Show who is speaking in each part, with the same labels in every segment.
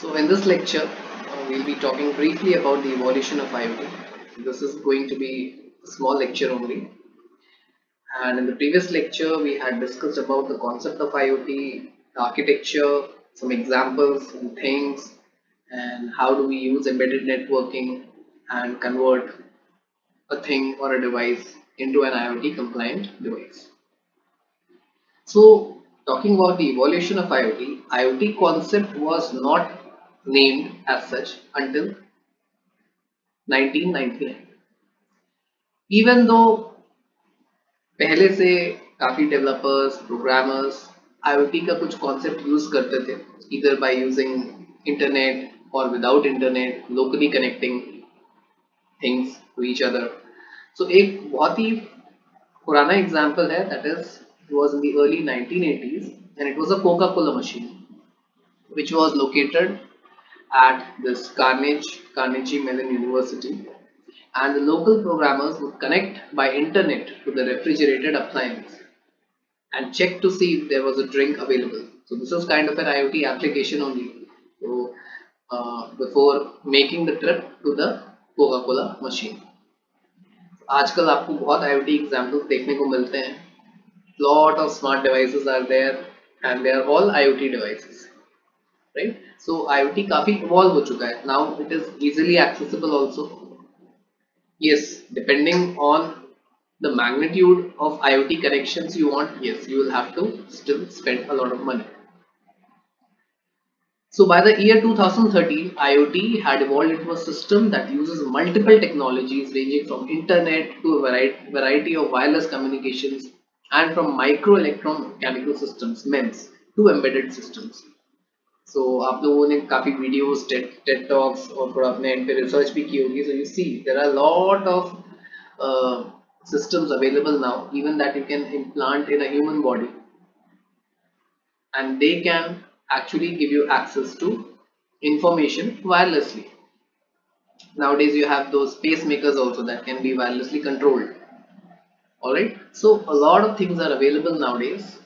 Speaker 1: So in this lecture, we'll be talking briefly about the evolution of IoT. This is going to be a small lecture only. And in the previous lecture, we had discussed about the concept of IoT, architecture, some examples and things, and how do we use embedded networking and convert a thing or a device into an IoT compliant device. So talking about the evolution of IoT, IoT concept was not named as such until 1999. Even though पहले से काफी developers programmers IoT का कुछ concept use करते थे either by using internet or without internet locally connecting things to each other. So एक बहुत ही पुराना एग्जांपल है that is it was in the early 1980s and it was a Coca-Cola machine which was located at this Carnegie Mellon University, and the local programmers would connect by internet to the refrigerated appliance and check to see if there was a drink available. So this was kind of an IoT application only. So before making the trip to the Coca-Cola machine. आजकल आपको बहुत IoT examples देखने को मिलते हैं. Lot of smart devices are there and they are all IoT devices. Right? So IoT काफी evolve हो चुका है. Now it is easily accessible also. Yes, depending on the magnitude of IoT connections you want, yes, you will have to still spend a lot of money. So by the year 2013, IoT had evolved into a system that uses multiple technologies ranging from internet to a variety of wireless communications and from microelectromechanical systems MEMS to embedded systems. So आप लोगों ने काफी videos Ted talks और थोड़ा अपने and पे research भी की होगी. So you see there are a lot of systems available now, even that you can implant in a human body, and they can actually give you access to information wirelessly. Nowadays you have those pacemakers also that can be wirelessly controlled. Alright, so a lot of things are available nowadays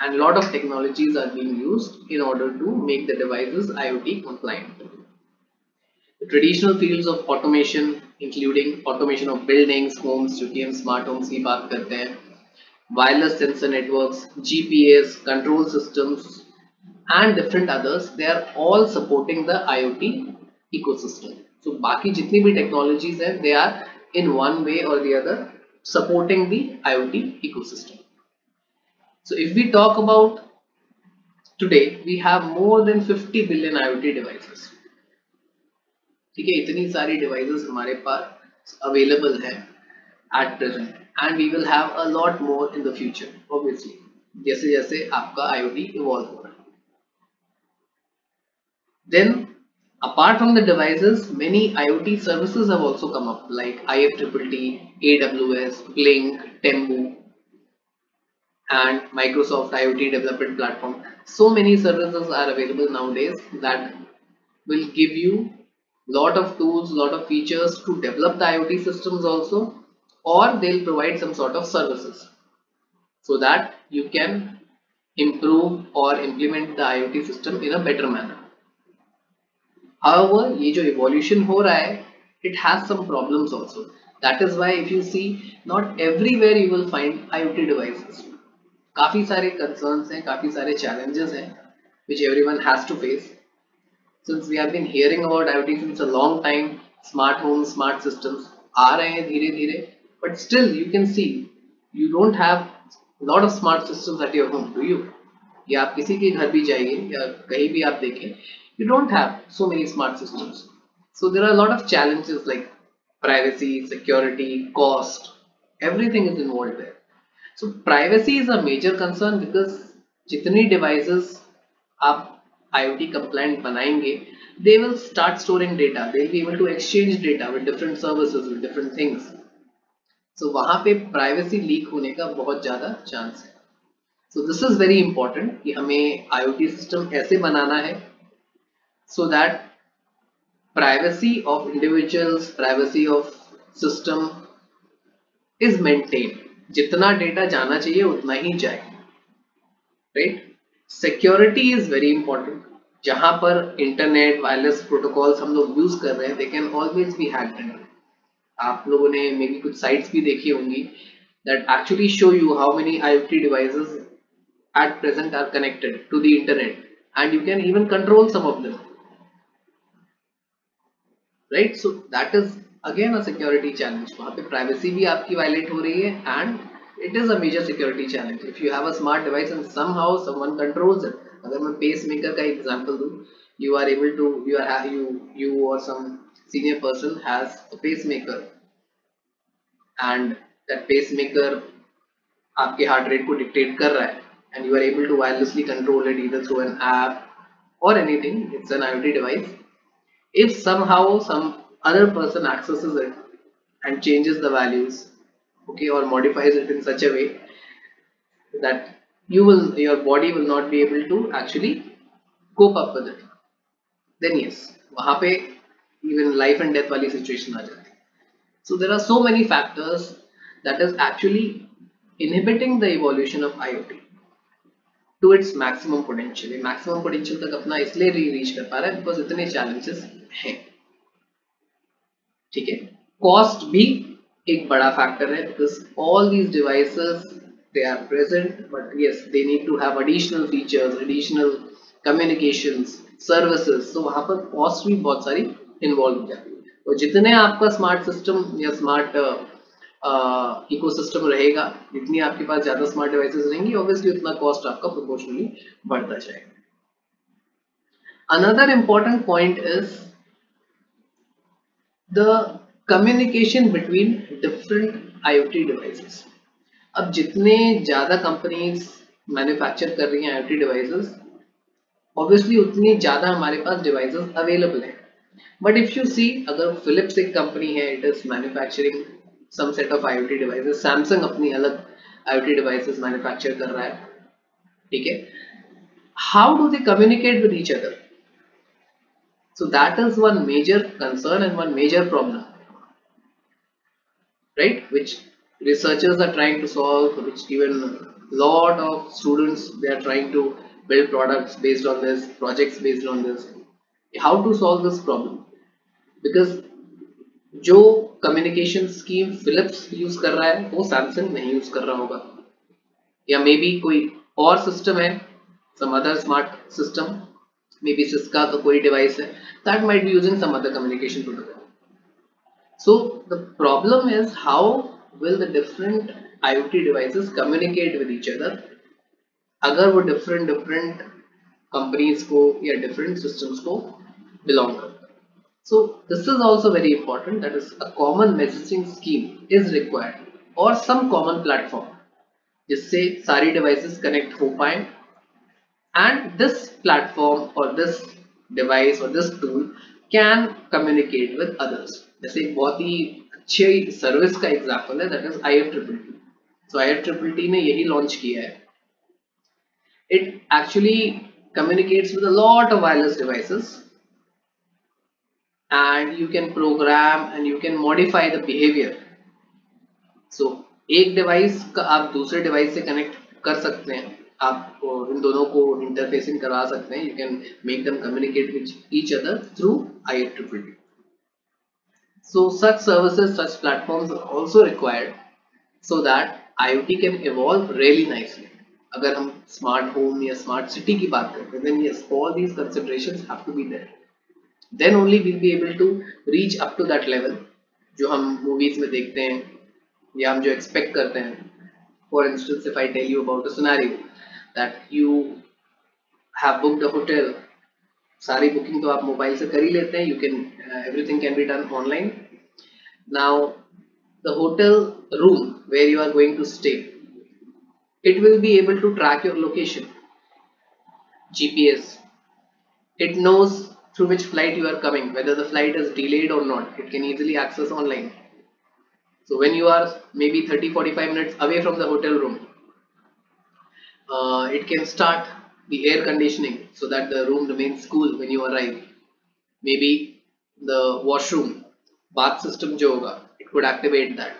Speaker 1: and a lot of technologies are being used in order to make the devices IoT compliant. The traditional fields of automation, including automation of buildings, homes, जो कि हम smart homes की बात करते हैं, wireless sensor networks, GPS, control systems, and different others, they are all supporting the IoT ecosystem. So बाकी जितनी भी technologies हैं, they are in one way or the other supporting the IoT ecosystem. So if we talk about today, we have more than 50 billion IoT devices. ठीक है, इतनी सारी devices हमारे पास available हैं at present, and we will have a lot more in the future, obviously, जैसे जैसे आपका IoT evolve हो रहा है. Then apart from the devices, many IoT services have also come up like IFTTT, AWS, Blink, Tembu, and Microsoft IoT development platform. So many services are available nowadays that will give you lot of tools, lot of features to develop the IoT systems also, or they'll provide some sort of services so that you can improve or implement the IoT system in a better manner. However, ये जो evolution हो रहा है, it has some problems also. That is why if you see, not everywhere you will find IoT devices. काफी सारे concerns हैं, काफी सारे challenges हैं, which everyone has to face. Since we have been hearing about IoT since a long time, smart homes, smart systems आ रहे हैं धीरे धीरे, but still you can see you don't have a lot of smart systems at your home, do you? या आप किसी के घर भी जाइए या कहीं भी आप देखें, you don't have so many smart systems. So there are a lot of challenges like privacy, security, cost, everything is involved there. So privacy is a major concern because जितनी devices आप IoT compliant बनाएंगे, they will start storing data. They will be able to exchange data with different services, with different things. So वहाँ पे privacy leak होने का बहुत ज़्यादा chance है. So this is very important कि हमें IoT system ऐसे बनाना है so that privacy of individuals, privacy of system is maintained. जितना data जाना चाहिए उतना ही जाए, right? Security is very important. जहां पर इंटरनेट वायरलेस प्रोटोकॉल्स हम लोग यूज कर रहे हैं, they can always be hacked. आप लोगों ने मे बी कुछ साइट्स भी देखी होंगी that actually show you how many IoT devices at present are connected to the internet, and you can even control some of them, right? So that is again a security challenge. वहाँ पे privacy भी आपकी violate हो रही है, and it is a major security challenge. If you have a smart device and somehow someone controls it, अगर मैं pacemaker का example दूँ, you are able to you or some senior person has a pacemaker, and that pacemaker आपके heart rate को dictate कर रहा है, and you are able to wirelessly control it either through an app or anything. It's an IoT device. If somehow some other person accesses it and changes the values, okay, or modifies it in such a way that your body will not be able to actually cope up with it, then yes, वहाँ पे even life and death वाली situation आ जाती है. So there are so many factors that is actually inhibiting the evolution of IoT to its maximum potential. ये maximum potential तक अपना इसलिए reach कर पा रहा है because इतने challenges हैं. ठीक है, कॉस्ट भी एक बड़ा फैक्टर है because all these devices they are present, but yes they need to have additional features, additional communications, services. तो वहाँ पर कॉस्ट भी बहुत सारी इन्वॉल्व हो जाती है. तो जितने आपका स्मार्ट सिस्टम या स्मार्ट इकोसिस्टम रहेगा, जितनी आपके पास ज्यादा स्मार्ट डिवाइसेस रहेंगी, ऑब्वियसली उतना कॉस्ट आपका प्रोपोर्शनली बढ़ता जाएगा. Another important point is the communication between different IoT devices. अब जितने ज़्यादा कंपनीज मैन्युफैक्चर कर रही हैं IoT डिवाइसेस, ऑब्वियसली उतनी ज़्यादा हमारे पास डिवाइसेस अवेलेबल हैं. बट इफ यू सी, अगर फिलिप्स एक कंपनी है, it is manufacturing some set of IoT devices, Samsung अपनी अलग IoT डिवाइसेस मैन्युफैक्चर कर रहा है, ठीक है. How do they communicate with each other? So that is one major concern and one major problem, right? Which researchers are trying to solve, which even lot of students they are trying to build products based on this, projects based on this. How to solve this problem? Because जो communication scheme Philips use कर रहा है वो Samsung नहीं use कर रहा होगा, या मे बी कोई और सिस्टम है, some other smart system, maybe Cisco का कोई डिवाइस है, that might be using some other communication protocol. So the problem is how will the different IoT devices communicate with each other अगर वो different companies को या different systems को belong करते. So this is also very important, that is a common messaging scheme is required or some common platform जिससे सारी devices connect हो पाए, and this platform or this device or this tool can communicate with others. जैसे एक बहुत ही अच्छी service का example है, that is IFTTT. So IFTTT ने यही लॉन्च किया है. It actually communicates with a lot of wireless devices, and you can program and you can modify the behavior. So एक डिवाइस का आप दूसरे डिवाइस से कनेक्ट कर सकते हैं, आप इन दोनों को इंटरफेसिंग करवा सकते हैं. You can make them communicate with each other through IFTTT. So such services, such platforms are also required so that IoT can evolve really nicely. अगर हम स्मार्ट होम या स्मार्ट सिटी की बात करते हैं, then yes, all these considerations have to be there. Then only we'll be able to reach up to that level जो हम movies में देखते हैं या हम जो एक्सपेक्ट करते हैं. For instance, if I tell you about a scenario that you have booked a hotel, सारी बुकिंग तो आप मोबाइल से कर ही लेते हैं, you can everything can be done online. Now the hotel room where you are going to stay, it will be able to track your location, GPS. It knows through which flight you are coming, whether the flight is delayed or not. It can easily access online. So when you are maybe 30-45 minutes away from the hotel room, it can start the air conditioning so that the room remains cool when you arrive. Maybe the washroom, bath system जो होगा, it could activate that.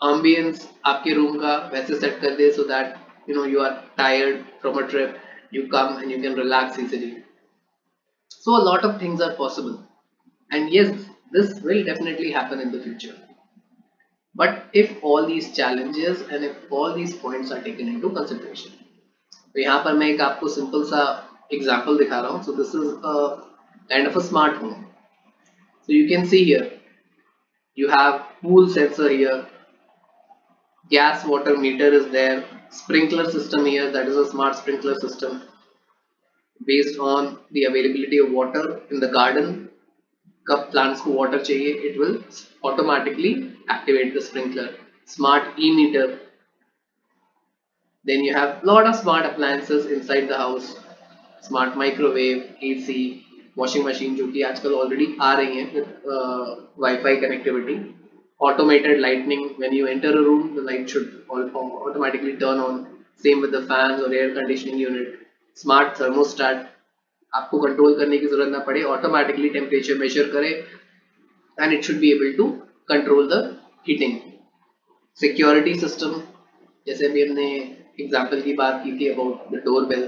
Speaker 1: Ambience आपके room का वैसे set कर दे so that you know you are tired from a trip you come and you can relax easily. So a lot of things are possible, and yes, this will definitely happen in the future. But if all these challenges and if all these points are taken into consideration, तो यहाँ पर मैं एक आपको simple सा example दिखा रहा हूँ. So this is a kind of a smart home. So you can see here, you have pool sensor here, gas water meter is there, sprinkler system here, that is a smart sprinkler system based on the availability of water in the garden. कब plants को water चाहिए, it will automatically activate the sprinkler. Smart e-meter. Then you have lot of smart appliances inside the house. Smart microwave, AC, washing machine जो कि आजकल already आ रही हैं with Wi-Fi connectivity. Automated lighting, when you enter a room, the light should automatically turn on. Same with the fans or air conditioning unit. Smart thermostat, आपको control करने की जरूरत ना पड़े, ऑटोमेटिकली टेम्परेचर मेजर करे and it should be able to control the heating. Security system, जैसे अभी हमने एग्जांपल की बात की थी about the doorbell.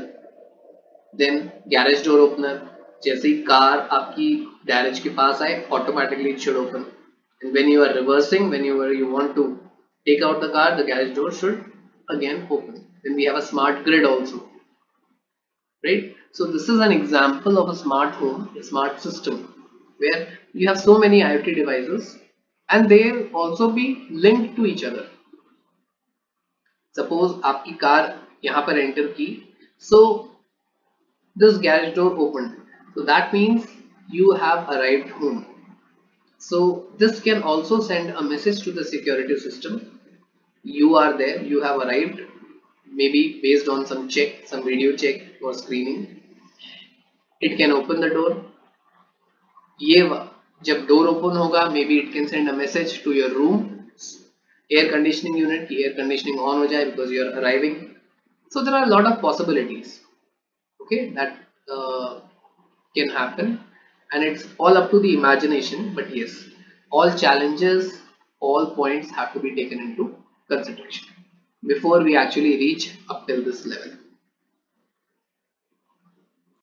Speaker 1: Then garage door opener, जैसे ही कार आपकी गैरेज के पास आए, automatically it should open. And when you are reversing, whenever you want to take out the car, the garage door should again open. Then we have a smart grid also, right? So this is an example of a smart home, a smart system, where you have so many IoT devices and they will also be linked to each other. Suppose आपकी car यहाँ पर enter की, so this garage door opened, so that means you have arrived home. So this can also send a message to the security system, you are there, you have arrived, maybe based on some check, some video check or screening. It can open the door. ये जब door open होगा, maybe it can send a message to your room, air conditioning unit कि air conditioning on हो जाए because you are arriving. So there are a lot of possibilities, okay, that can happen, and it's all up to the imagination. But yes, all challenges, all points have to be taken into consideration before we actually reach up till this level.